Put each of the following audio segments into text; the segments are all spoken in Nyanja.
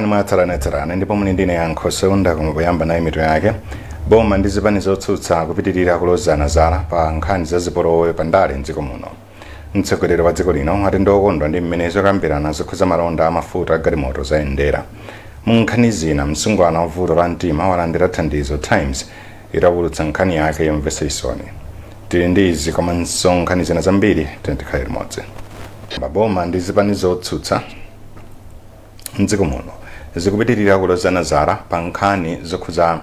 Mwatsalanetsarana ndipo muli ndine yankho seunda kumuyamba nayo mitu yake. Boma ndi zipani zotsutsa kupitirira kulozana zala pa nkhani za zipolowe pandale mdziko muno. Mtsogoleri wa dziko lino ati ndokondwa ndi mmene zokambirana zokhuza malonda amafuta a galimoto zayendera. Mu nkhani zina msungwana wa vuto la mtima walandira thandizo Times itawulutsa nkhani yake yomvetsa chisoni. Tili ndi izi komanso nkhani zina zambiri tikhala limodzi. Boma ndi zipani zotsutsa mdziko muno zikupitirira kulozana zala pa nkhani zokhuza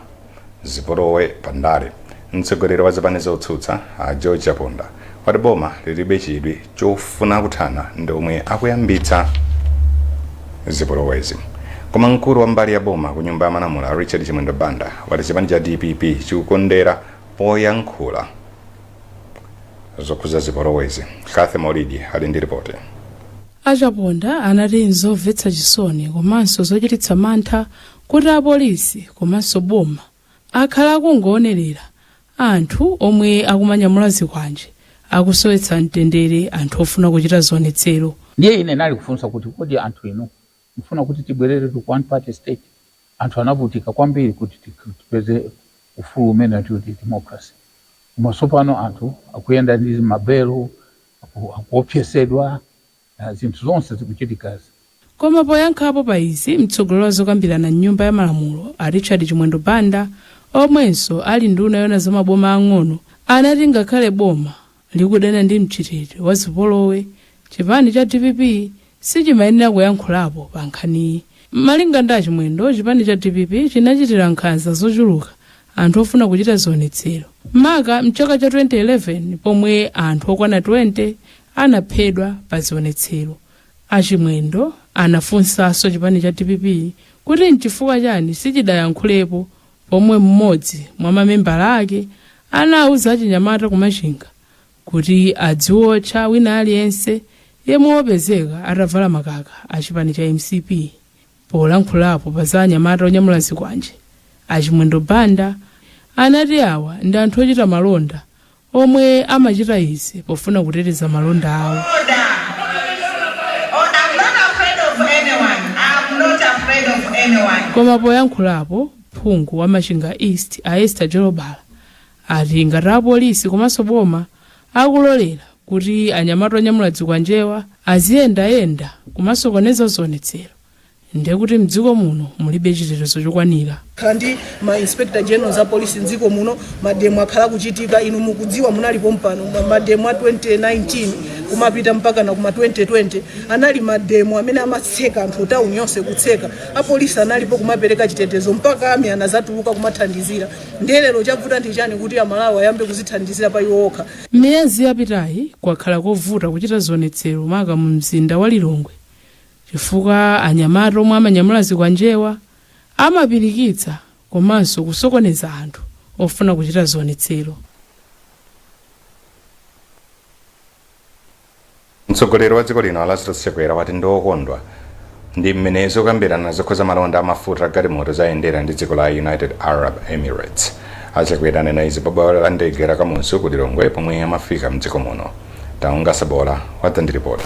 zipolowe pandale. Mtsogoleri wa zipani zotsutsa George Aponda wati boma lilibe chidwi chofuna kuthana ndi omwe akuyambitsa zipolowezi. Koma mkulu wa mbali ya boma ku nyumba ya malamulo Richard Chimwendo Banda wati chipani cha DPP chikukondera poyankhula zokhuza zipolowezi. Kathe Maulidi ali ndi ripoti. Achaponda anati nzomvetsa chisoni komanso zochititsa mantha kuti apolisi komanso boma akhala akungoonelera anthu omwe akumanyamula zikwanje akusowetsa mtendere anthu ofuna kuchita zionetsero. Ndiye ine nali kufunsa kuti kodi anthu inu mfuna kuti tibwerere ku one party state. Anthu anavutika kwambiri kuti tipeze ufulu umene kuti democracy. Masopano anthu akuyenda ndi mabelo akuopsesedwa zinthu zonse zikuchitika. Koma poyankhapo pa izi mtsogoleri wa zokambirana nyumba ya malamulo Richard Chimwendo Banda omwenso ali nduna yona za maboma ang'ono anati ngakhale boma likudana ndi mchitidwe wa zipolowe chipani cha DPP sichimayenera kuyankhulapo pa nkhaniyi. Malinga ndi Chimwendo, chipani cha DPP chinachitira nkhanza zochuluka anthu ofuna kuchita zionetsero. Maka mchaka cha 2011 pomwe anthu okwana 20 anaphedwa pa zionetsero. Achimwendo anafunsanso chipani cha DPP kuti nchifukwa chani sichidayankhulepo pomwe mmodzi mwa mamembala ake anawuza achinyamata kumachinga kuti adziwotcha wina aliyense yemwe wopezeka atavala makaka a chipani cha MCP. Polankhulapo pa za anyamata onyamula zikwanje, Achimwendo Banda anati awa ndi anthu ochita malonda omwe amachita izi pofuna kuteteza malonda awo. Koma poyankhulapo phungu wa Machinga East Esther Jolobala ati ngati apolisi komanso boma akulolera kuti anyamata onyamula zikwanjewa aziyendayenda kumasokoneza zionetsero ndiye kuti mdziko muno mulibe chitetezo chokwanira. Kandi ma inspector general za police mdziko muno mademo akhala kuchitika inu mukudziwa munalipo mpano mademo a 2019 kumapita mpaka na kuma 2020 anali mademo amene amatseka anthu town yonse kutseka apolisi analipo kumapereka chitetezo mpaka ame anazatuluka kumathandizira. Ndelero chavuta ndi chani kuti amalawa ayambe kuzithandizira pa iwo okha. Miyezi yapitayi kwakhala kovuta kuchita zionetsero maka mu mzinda wa Lilongwe chifukwa anyamata omwe amanyamula zikwanjewa amapirikitsa komanso kusokoneza anthu ofuna kuchita zionetsero. Mtsogoleri wa dziko lino Lazarus Chakwera wati ndokondwa ndi mmene zokambirana zokhuza malonda amafuta a galimoto zayendera ndi dziko la United Arab Emirates. Achakwera anena izi pa bwalo la ndege la Kamuzu ku Lilongwe pomwe amafika mdziko muno. Taunga Sabola watandiripoti.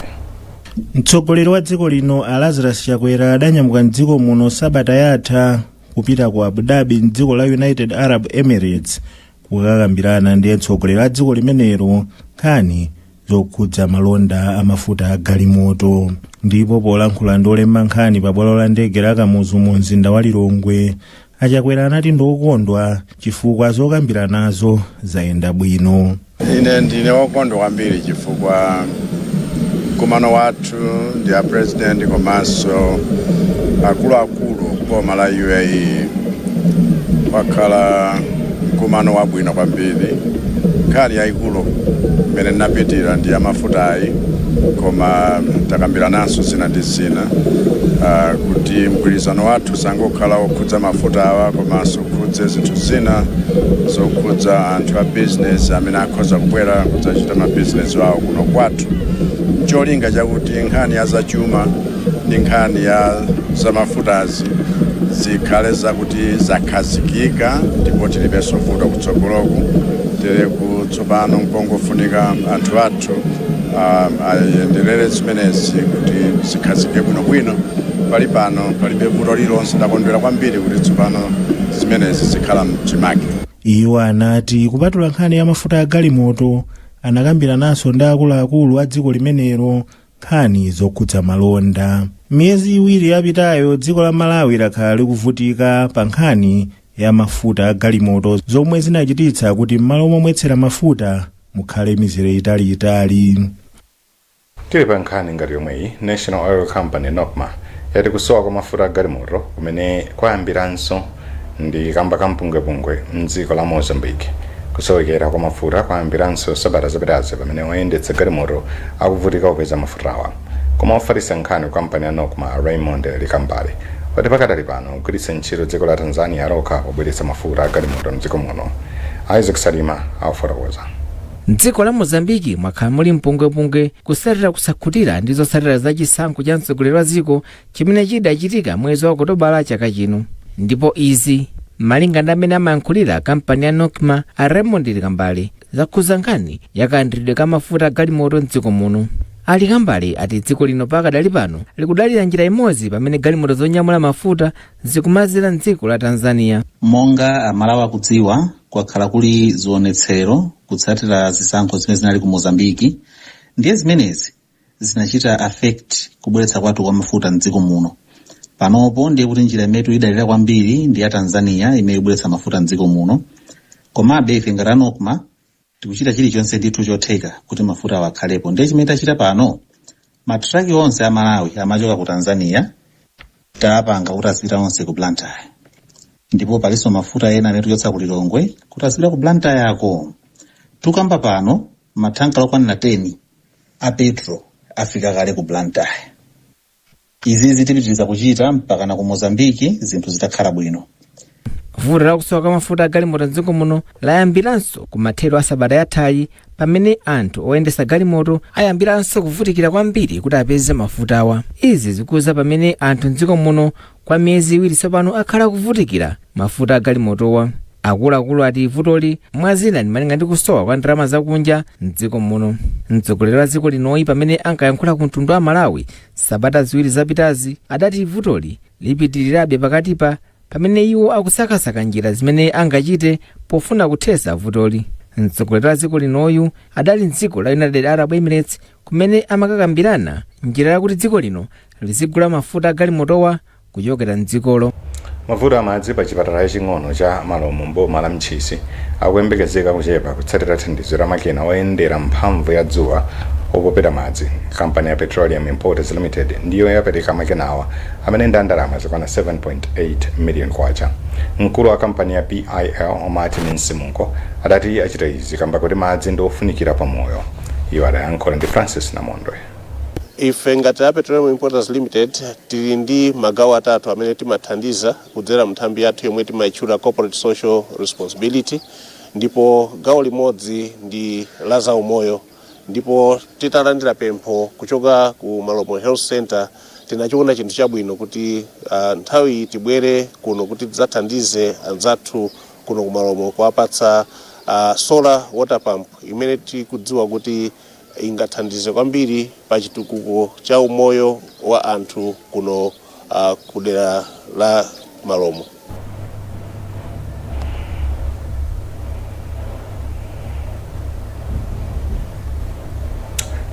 Mtsogoleri wa dziko lino Lazarus Chakwera adanyamuka mdziko muno sabata yatha kupita ku Abu Dhabi mdziko la United Arab Emirates kukakambirana ndi mtsogoleri wa dziko limenelo nkhani zokhudza malonda amafuta a galimoto. Ndipo polankhula ndi olemba nkhani pa bwalo la ndege la Kamuzu mu mzinda wa Lilongwe, Achakwera anati ndokondwa chifukwa zokambiranazo zayenda bwino. Ine ndine wokondwa kwambiri chifukwa mkumano wathu ndi a president komanso akuluakulu boma la UAE wakhala mkumano wabwino kwambiri. Nkhani yayikulu imene napitira ndi amafutayi koma takambirananso zina ndi zina kuti mgwirizano wathu sangokhala okhudza mafuta awa komanso kukhudza zinthu zina zokhudza anthu a business amene akhoza kubwera kudzachita ma business wawo kuno kwathu. Cholinga chakuti nkhani ya zachuma ndi nkhani ya zamafutazi zikhale zakuti zakhazikika ndipo tilibenso vuto kutsogoloku. Tere kutsopano nkongofunika anthu athu ayenderere zimenezi kuti zikhazike bwinobwino pali pano palibe vuto lilonse. Ndakondwera kwambiri kuti tsopano zimenezi zikhala mchimake. Iwo anati kupatula nkhani ya mafuta a galimoto anakambirananso ndi akuluakulu a dziko limenelo nkhani zokhudza malonda. Miyezi iwiri yapitayo dziko la Malawi lakhala likuvutika pa nkhani ya mafuta a galimoto zomwe zinachititsa kuti m'malo momwetsera mafuta mukhale mizere italiitali. Tili pa nkhani ngati yomweyi, National Oil Company NOCMA yati kusowa kwa mafuta a galimoto kumene kwayambiranso ndi kamba kampungwepungwe mdziko la Mozambique. Kusowekera kwa mafuta kwayambiranso sabata zapitazi pamene oyendetsa galimoto akuvutika kupeza mafutawa. Koma ofatisa nkhani ku kampani ya NOCMA Raymond Likambale wati pakadali pano kugwiritsa ntchito dziko la Tanzania lokha pobweretsa mafuta a galimoto mdziko muno. Isaac Salima akufotokoza. Mdziko la Mozambiki mwakhala muli mpungwepungwe kusatira kusakhutira ndi zotsatira za chisankho cha mtsogoleri wa dziko chimene chidachitika mwezi wa Okutobala chaka chino. Ndipo izi malinga ndi amene amayankhulira kampani ya NOCMA a Raymond Likambale zakhuza nkhani yakayendetsedwe ka mafuta a galimoto mdziko muno. Likambale ati dziko lino pakadali pano likudalira njira imodzi pamene galimoto zonyamula mafuta zikumazira mdziko la Tanzania. Monga amalawi akudziwa kwakhala kuli zionetsero kutsatira zisankho zimene zinali ku Mozambiki, ndiye zimenezi zinachita affect kubweretsa kwathu kwa mafuta mdziko muno. Panopo ndiye kuti njira imeneyi idalira kwambiri ndi ya Tanzania imene ikubweretsa mafuta mdziko muno. Komabe ife ngati NOCMA tikuchita chilichonse ndithu chotheka kuti mafuta awakhalepo. Ndiye chimene tachita pano, matraki onse a Malawi amachoka ku Tanzania tapanga kuti azipita onse ku Blantyre. Ndipo palinso mafuta ena amene tichotsa ku Lilongwe kuti azipita ku Blantyre yako. Tukamba pano mathanka okwanira 10 a petro afika kale ku Blantyre. Izi zitipitiriza kuchita mpaka na ku Mozambiki zinthu zitakhala bwino. Vuto la kusowa kwa mafuta a galimoto mdziko muno layambiranso kumathero a sabata yathayi pamene anthu oyendesa galimoto ayambiranso kuvutikira kwambiri kuti apeze mafutawa. Izi zikuza pamene anthu mdziko muno kwa miyezi iwiri tsopano akhala kuvutikira mafuta a galimotowa. Akuluakulu ati vutoli mwazina ndi malinga ndi kusowa kwa ndalama zakunja mdziko muno. Mtsogoleri wa dziko linoyi pamene ankayankhula ku mtundu wa Malawi sabata ziwiri zapitazi adati vutoli lipitirirabe pakatipa pamene iwo akusakasaka njira zimene angachite pofuna kuthetsa vutoli. Mtsogoleri wa dziko linoyu adali mdziko la United Arab Emirates kumene amakakambirana njira yakuti dziko lino lizigula mafuta a galimotowa kuchokera mdzikolo. Mavuto amadzi pa chipatala chaching'ono cha Malomo mboma la Mchisi akuyembekezeka kuchepa kutsatira thandizo la makina oyendera mphamvu ya dzuwa opopera madzi. Kampani ya Petroleum Importers Limited ndiyo yapereka makenawa amene ndi ndalama zokwana 7.8 million kwacha. Mkulu wa kampani ya PIL Martin Nsimunko adati achita izi kamba kuti madzi ndi ofunikira pa moyo. Iwo adayankhula ndi Francis Namondwe. Ife ngati ya Petroleum Importers Limited tili ndi magawo atatu amene timathandiza kudzera nthambi yathu yomwe timayitchula Corporate Social Responsibility, ndipo gawo limodzi ndi la zaumoyo. Ndipo titalandira pempho kuchoka ku Malomo Health Center tinachiona chinthu chabwino kuti nthawi tibwere kuno kuti tidzathandize anzathu kuno ku Malomo kuwapatsa solar water pump imene tikudziwa kuti ingathandize kwambiri pa chitukuko cha umoyo wa anthu kuno kudera la Malomo.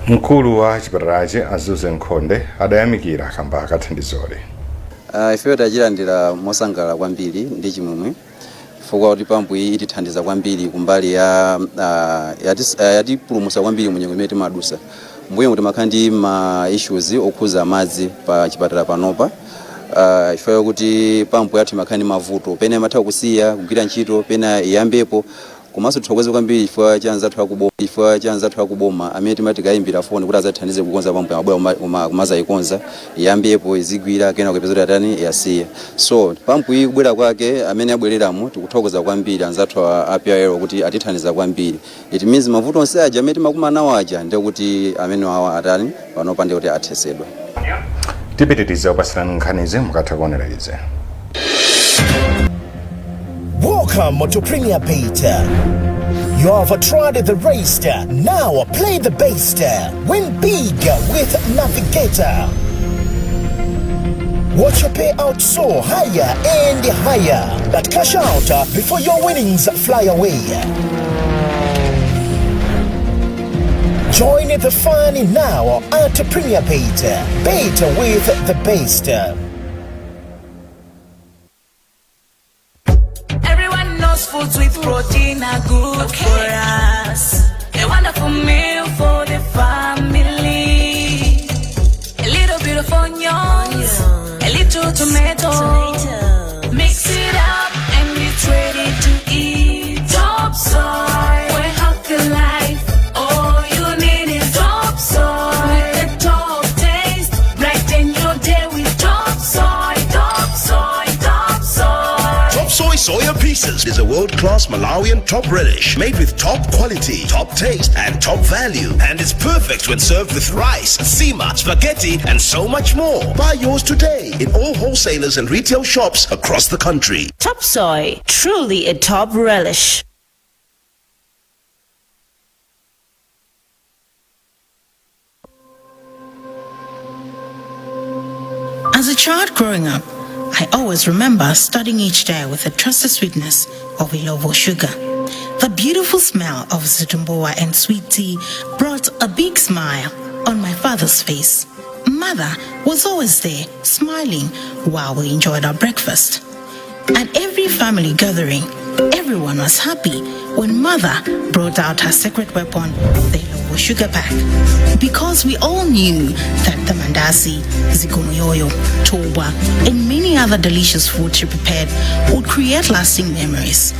Mkulu wa chipatalachi Azuze Nkhonde adayamikira kamba kathandizole. Ife tachilandira mosangalala kwambiri ndi chimwemwe chifukwa kuti pampu iyi itithandiza kwambiri kumbali yatipulumutsa kwambiri mu nyengo imene timadusa. Mbuye kuti makhala ndi ma issues okhuza madzi pa chipatala panopa. Chifukwa kuti pampu yathu makhala ndi mavuto pena imatha kusiya kugwira ntchito pena iyambepo. Komanso tithokoze kwambiri chifukwa cha anzathu akuboma amene timati kayimbira foni kuti adzathandize kukonza pampu yamabwera kumazayikonza iyambepo izigwira kena kupezera atani yasiya. So pampu iyi kubwera kwake amene abwereramo tikuthokoza kwambiri anzathu a PIL kuti atithandiza kwambiri. It means mavuto onse aja amene timakumana nawo aja ndiye kuti amene awa atani panopa ndiye kuti athesedwa. Tipitiriza kupasirani nkhanizi mukatha kuonera izi. Welcome to Premier Beta. You have tried the Racer, now play the Baster. Win big with Navigator. Watch your payout soar higher and higher. But cash out before your winnings fly away. Join the fun now at Premier Payt. Payt with the best. Everyone knows foods with protein are good for us. A wonderful meal for the family. A little bit of onions, a little tomato. Mix it up and it's ready to eat. Top soy, we're healthy life. All you need is top soy. With the top taste, brighten your day with top soy, top soy, top soy. Top Soy Soya Pieces is a world-class Malawian top relish made with top quality, top taste, and top value. And it's perfect when served with rice, sima, spaghetti, and so much more. Buy yours today in all wholesalers and retail shops across the country. Top soy, truly a top relish. As a child growing up, I always remember starting each day with the trusted sweetness of Ilovo sugar. The beautiful smell of zitumboa and sweet tea brought a big smile on my father's face. Mother was always there, smiling while we enjoyed our breakfast. At every family gathering, everyone was happy when Mother brought out her secret weapon, the Ilovo sugar pack. Because we all knew that the mandasi, zikomoyoyo, toba, and many other delicious foods she prepared would create lasting memories.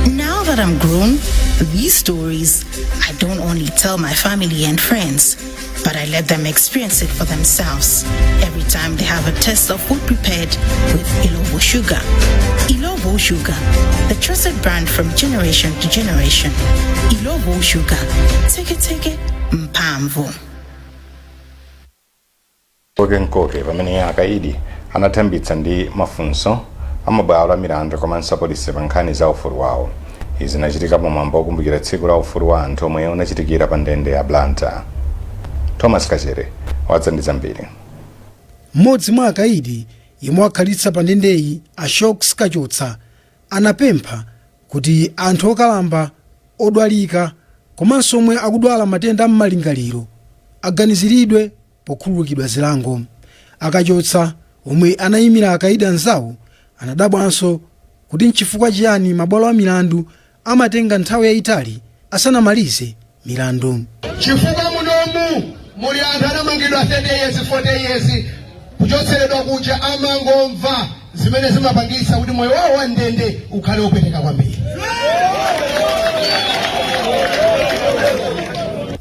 Now that I'm grown, these stories I don't only tell my family and friends, but I let them experience it for themselves every time they have a taste of food prepared with Ilovo sugar. Ilovo sugar, the trusted brand from generation to generation. Ilovo sugar, take mpamvu. Nkoke pamene akaidi anatambitsa ndi mafunso amabwalo a milandu komanso apolisi pa nkhani za ufulu wawo. Izi zinachitika pamwambo wokumbukira tsiku la ufulu wa anthu omwe unachitikira pa ndende ya Blantyre. Thomas Kachere wadzandiza mbiri. Mmodzi mwa akaidi yemwe akhalitsa pa ndendeyi, Ashok Skachotsa, anapempha kuti anthu okalamba, odwalika komanso omwe akudwala matenda ammalingaliro aganiziridwe pokhululukidwa zilango. Akachotsa omwe anayimira akaidi anzawo anadabwanso kuti nchifukwa chiyani mabwalo a milandu amatenga nthawi yayitali asanamalize milandu. Chifukwa munomu muli anthu anamangidwa 30 years 40 years kuchotseredwa kuja amangomva zimene zimapangisa kuti moyo wawo wa ndende ukhale opeteka kwambiri.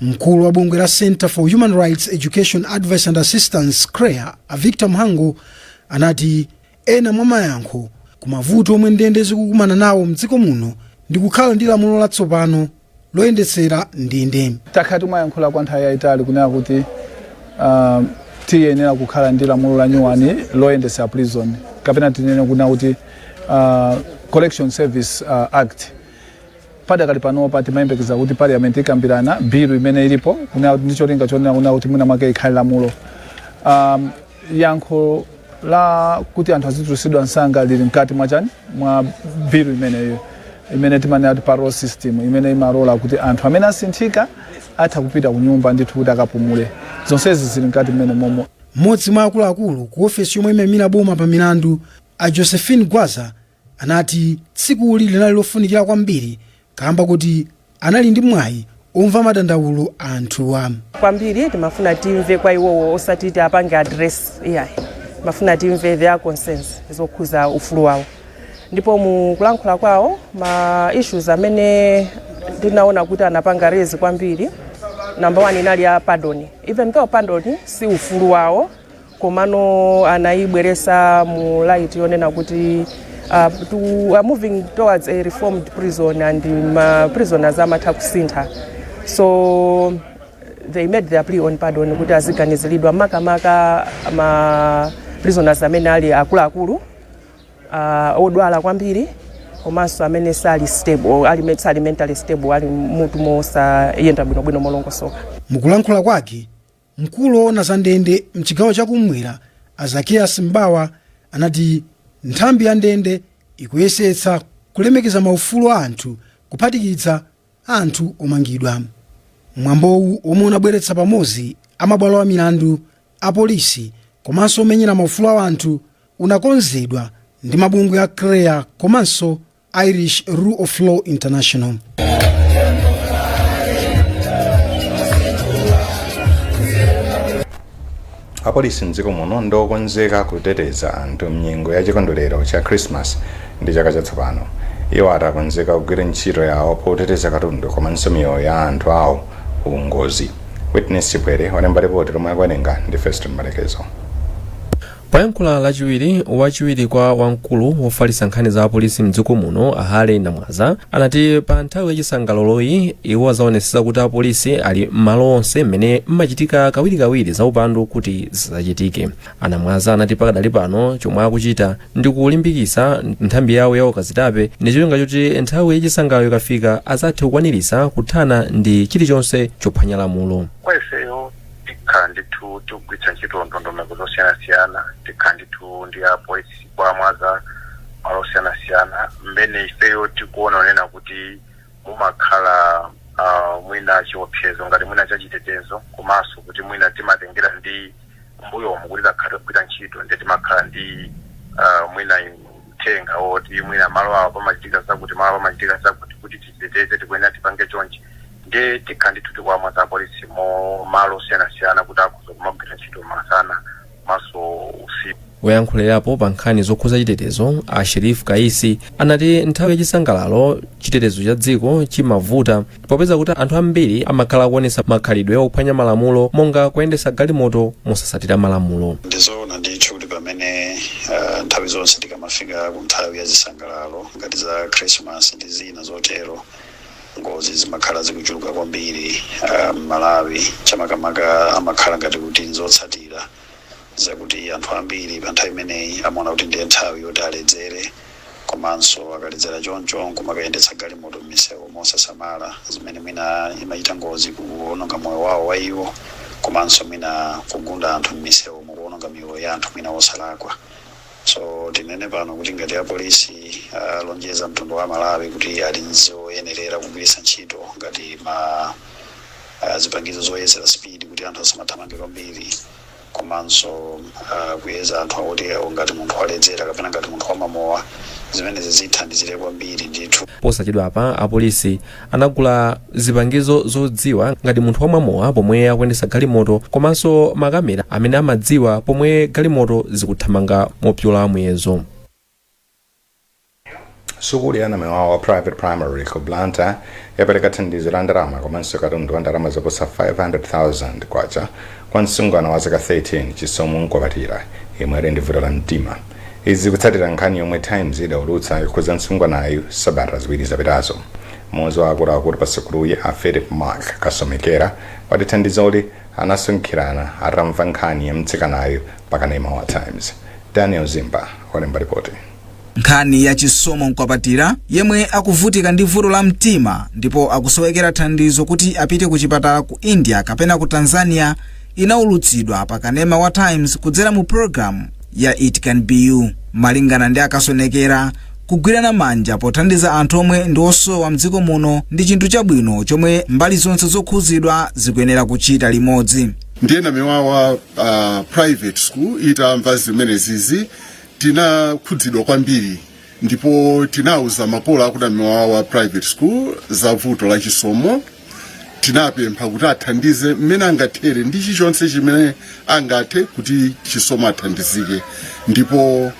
Mkulu wa bungwe la Center for Human Rights Education Advice and Assistance CREA, Victor Mhango, anati ena mwa mayankho kumavuto omwe ndende zikukumana nawo mdziko muno ndi kukhala ndi lamulo latsopano loyendetsera ndende. Takhati mayankhula kwa nthawi yayitali kunena kuti tiyenera kukhala ndi lamulo la nyuwani loyendetsera prison, kapena tinene kunena kuti Collection Service Act. Padakali panopa timayembekeza kuti parliament ikambirana bill imene ilipo kunena kuti ndicho linga chonena kunena kuti mwina mwake ikhale lamulo. Yankho la kuti anthu azitulusidwa msanga lili mkati mwachani mwa bill imeneyo imene timanena kuti parole system imene imarola kuti anthu amene asinthika atha kupita ku nyumba ndithu kuti akapumule. Zonsezi zili mkati mmene momo. Mmodzi mwa akuluakulu ku ofesi yomwe imemira boma pa milandu, a Josephine Gwaza, anati tsiku linali lofunikira kwambiri kamba kuti anali ndi mwayi omva madandaulo anthuwa. Kwambiri timafuna timve kwa iwowo osati apange address iyayi. Mafuna timve their concerns zokhuza ufulu wawo. Ndipo mu kulankhula kwawo ma issues amene tinaona kuti anapanga raise kwambiri, number 1 inali ya pardon. Even though pardon si ufulu wawo, komano anaibweresa mu light yonena kuti moving towards a reformed prison and prisoners amatha kusintha. So they made their plea on pardon kuti aziganizilidwa makamaka ma prisoners amene ali akuluakulu odwala kwambiri komanso amene sali stable, ali mentally stable, ali mutu mosa yenda bwinobwino molongosoka. Mukulankhula kwake, mkulu woona za ndende mchigawo chakumwera Azakias Mbawa anati nthambi ya ndende ikuyesetsa kulemekeza maufulu a anthu kuphatikiza anthu omangidwa. Mwambowu omwe unabweretsa pamodzi amabwalo a milandu a polisi komanso omenyera maufulu a anthu unakonzedwa ndi mabungwe a CREA komanso Irish Rule of Law International. Apolisi mdziko muno ndokonzeka kuteteza anthu mnyengo ya chikondwerero cha Christmas ndi chaka chatsopano. Iwo atakonzeka kugwira ntchito yawo poteteza katundu komanso miyoyo ya anthu awo ku ngozi. Witness Chipwere walemba ripoti lomwe akuwerenga ndi Feston Malekezo. Poyankhula lachiwiri wachiwiri kwa wamkulu wofalitsa nkhani za apolisi mdziko muno Ahale Namwaza anati pa nthawi yachisangalaloyi iwo azaonetsa kuti apolisi ali m'malo onse mmene mmachitika kawirikawiri za upandu kuti zisachitike. Anamwaza anati pakadali pano chomwe akuchita ndi kulimbikitsa nthambi yawo ya ukazitape ndi cholinga choti nthawi yachisangalalo ikafika azathe kukwaniritsa kuthana ndi chilichonse chophwanya lamulo. Ndithu tikugwiritsa ntchito ndondomeko zosiyanasiyana ndithu ndi apolisi kwamwaza malo osiyanasiyana mmene ifeyo tikuona onena kuti mumakhala mwina chiopsezo ngati mwina chachitetezo komanso kuti mwina timatengera ndi mbuyomu kuti takhale kugwira ntchito ndi timakhala ndi mwina mthenga woti mwina malo awo pamachitika zakuti malo awo pamachitika zakuti kuti titeteze tikuyenera tipange chonchi ndi tikhandithu tikwamwaza apolisi mo malo osiyanasiyana kuti akhoza kumagwira ntchito masana maso usiku. Woyankhulirapo pa nkhani zokhuza chitetezo a Sheriff Kaisi anati nthawi yachisangalalo chitetezo cha dziko chimavuta popeza kuti anthu ambiri amakhala kuonetsa makhalidwe ophwanya malamulo monga kuyendetsa galimoto mosatsatira malamulo. Ndizoona ndithu kuti pamene nthawi zonse tikamafika ku nthawi yachisangalalo ngati za Christmas ndi zina zotero ngozi zimakhala zikuchuluka kwambiri Malawi chamakamaka amakhala ngati kuti nzotsatira zakuti anthu ambiri pa nthawi imeneyi amaona kuti ndiye nthawi yoti aledzere komanso akaledzera choncho kumakayendetsa galimoto m'misewu mosasamala zimene mwina imachita ngozi kuononga moyo wawo wa iwo komanso mwina kugunda anthu m'misewu mukuononga miyoyo ya anthu mwina osalakwa. So tinene pano kuti ngati apolisi lonjeza mtundu wa Malawi kuti ali nzoyenerera kugwiritsa ntchito ngati zipangizo zoyezera speed kuti anthu asamathamange kwambiri komanso kuyeza anthu akuti ngati munthu waledzera kapena ngati munthu wamamowa zimene zithandizire kwambiri ndithu. Posachedwa apa apolisi anagula zipangizo zodziwa ngati munthu wamamowa pomwe akuyendetsa galimoto komanso makamera amene amadziwa pomwe galimoto zikuthamanga mopyola muyezo. Sukulu ya Namiwawa wa Private Primary ku Blantyre yapereka thandizo la ndalama komanso katundu wa ndalama zoposa 500,000 kwacha kwa msungwana wa zaka 13 Chisomo Nkwapatira yemwe ali ndi vuto la mtima. Izi kutsatira nkhani yomwe Times idaulutsa ikukhuza msungwanayu sabata ziwiri zapitazo. Mmodzi wa akuluakulu pa sukuluyi a Philip Mark Kasomekera wati thandizoli anasonkhirana atamva nkhani ya mtsikanayu pakanema wa Times. Daniel Zimba walemba ripoti. Nkhani ya Chisomo Nkwapatira yemwe akuvutika ndi vuto la mtima ndipo akusowekera thandizo kuti apite ku chipatala ku India kapena ku Tanzania inaulutsidwa pakanema wa Times kudzera mu program ya It Can Be You. Malingana ndi akasonekera kugwirana manja pothandiza anthu omwe ndi osowa mdziko muno ndi chinthu chabwino chomwe mbali zonse zokhuzidwa zikuyenera kuchita limodzi. Ndiye Namiwawa private school itamva zimenezi tinakhudzidwa kwambiri ndipo tinauza makolo aku Namiwawa private school za vuto la Chisomo. Tinapempha kuti athandize mmene angathere ndi chilichonse chimene angathe kuti Chisomo athandizike, ndipo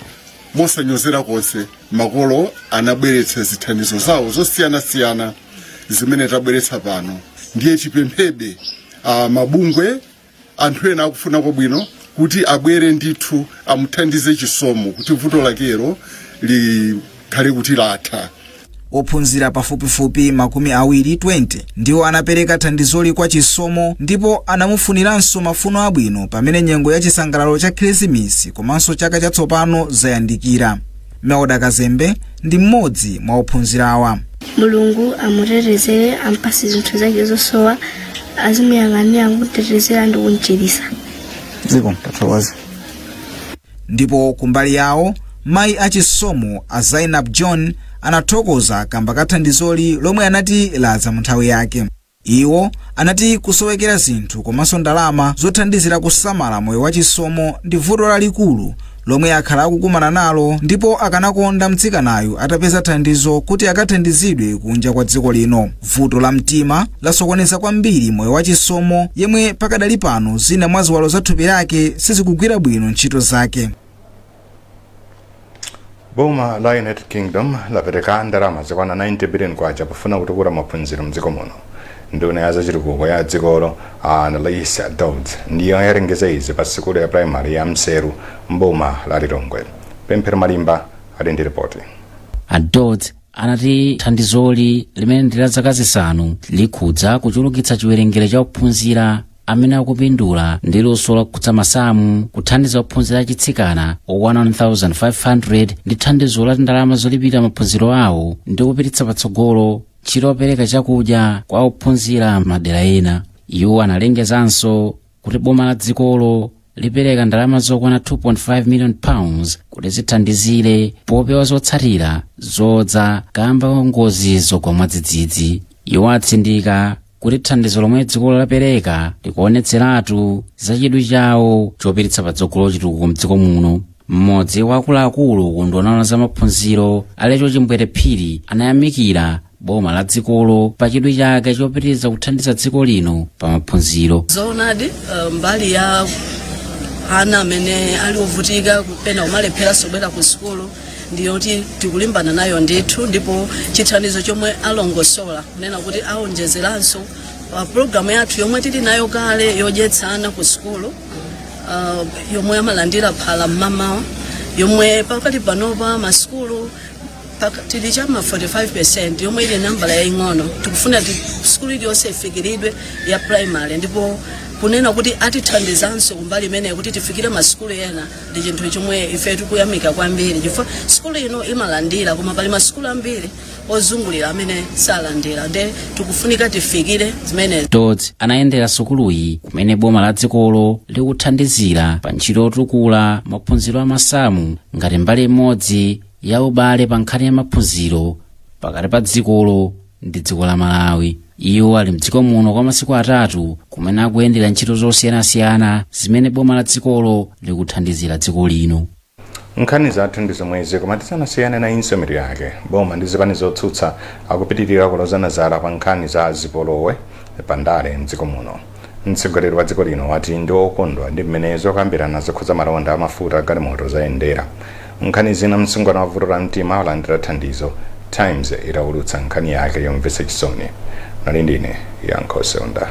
mosanyozera konse makolo anabweretsa zithandizo zawo zosiyanasiyana zimene tabweretsa pano. Ndiye chipemphebe mabungwe anthu ena akufuna kwabwino kuti abwere ndithu amuthandize Chisomo kuti vuto lakero likhale kuti latha. Ophunzira pafupifupi makumi awiri 20 ndiwo anapereka thandizoli kwa Chisomo ndipo anamufuniranso mafuno abwino pamene nyengo ya chisangalalo cha Krismasi komanso chaka chatsopano zayandikira. Meoda Kazembe ndi mmodzi mwa ophunzira awa. Mulungu amutetezere ampase zinthu zake zosowa azimuyang'anira kutetezera ndi kunchirisa. Ziko tathokoza. ndipo kumbali yawo mayi achisomo a Zainab John anathokoza kamba kathandizoli lomwe anati ladza mu nthawi yake. Iwo anati kusowekera zinthu komanso ndalama zothandizira kusamala moyo wachisomo ndi vuto lalikulu lomwe akhala akukumana nalo, ndipo akanakonda mtsikanayo atapeza thandizo kuti akathandizidwe kunja kwa dziko lino. Vuto la mtima lasokoneza kwambiri moyo wachisomo yemwe pakadali pano zina mwa ziwalo za thupi lake sizikugwira bwino ntchito zake. Boma la United Kingdom lapereka ndalama zokwana 90 billion kwacha pofuna kutukula maphunziro mdziko muno. Nduna ya zachitukuko ya dzikolo Annalise Dodds ndiyo yalengeza izi pa sikulu ya primary ya Mseru mboma la Lilongwe. Pemphero Malimba ali ndi ripoti. Dodds anati thandizoli limene ndi la zaka zisanu likhudza kuchulukitsa chiwerengero cha ophunzira amene akupindula ndi luso lakutsa masamu, kuthandiza ophunzira achitsikana 1500 ndi thandizo la ndalama zolipira maphunziro awo ndi kupititsa patsogolo chilopereka chakudya kwa ophunzira madera ena. Iwo analengezanso kuti boma la dzikolo lipereka ndalama zokwana 2.5 million pounds kuti zithandizire popewa zotsatira zodza kamba ngozi zogwa mwadzidzidzi. Iwo atsindika kuti thandizo lomwe dzikolo lapereka likuonetseratu zachidwi chawo chopititsa patsogolo chitukuko mdziko muno. Mmodzi wa akuluakulu kunduna za maphunziro Alecho Chimbwere Phiri anayamikira boma la dzikolo pa chidwi chake chopitiriza kuthandiza dziko lino pa maphunziro. Zoonadi mbali ya ana amene ali ovutika kupena umalephera sobwera ku sukulu ndiyoti tikulimbana nayo ndithu, ndipo chithandizo chomwe alongosola kunena kuti aonjezeranso programu yathu yomwe tili nayo kale yodyetsana ku sukulu yomwe amalandira phala mmamawa, yomwe pakali panopa masukulu tili chama 45% yomwe ili nambala yaing'ono. Tikufuna sukulu iliyonse ifikiridwe ya primary, ndipo kunena kuti atithandizanso kumbali imene kuti tifikire masukulu ena ndi chinthu chomwe ife tikuyamika kwambiri, chifukwa sukulu ino imalandira koma pali masukulu ambiri ozungulira amene salandira, nde tikufunika tifikire zimene. Dodds anayendera sukuluyi kumene boma la dzikolo likuthandizira pa ntchito yotukula maphunziro amasamu ngati mbali imodzi ya ubale pa nkhani ya maphunziro pakati pa dzikolo ndi dziko la Malawi. Iwo ali mdziko muno kwa masiku atatu kumene akuyendera ntchito zosiyanasiyana zimene boma la dzikolo likuthandizira dziko lino. Nkhani zathu ndi zomwezi koma tisanasiyane na insomero yake. Boma ndi zipani zotsutsa akupitirira kulozana zala pa nkhani za zipolowe pandale mdziko muno. Mtsogoleri wa dziko lino wati ndi okondwa ndi mmene zokambirana zokhuza malonda amafuta galimoto zayendera. Nkhani zina msungwana wa vuto la mtima walandira thandizo. Times itaulutsa nkhani yake yomvetsa chisoni. Nalindine Yankho Sonda.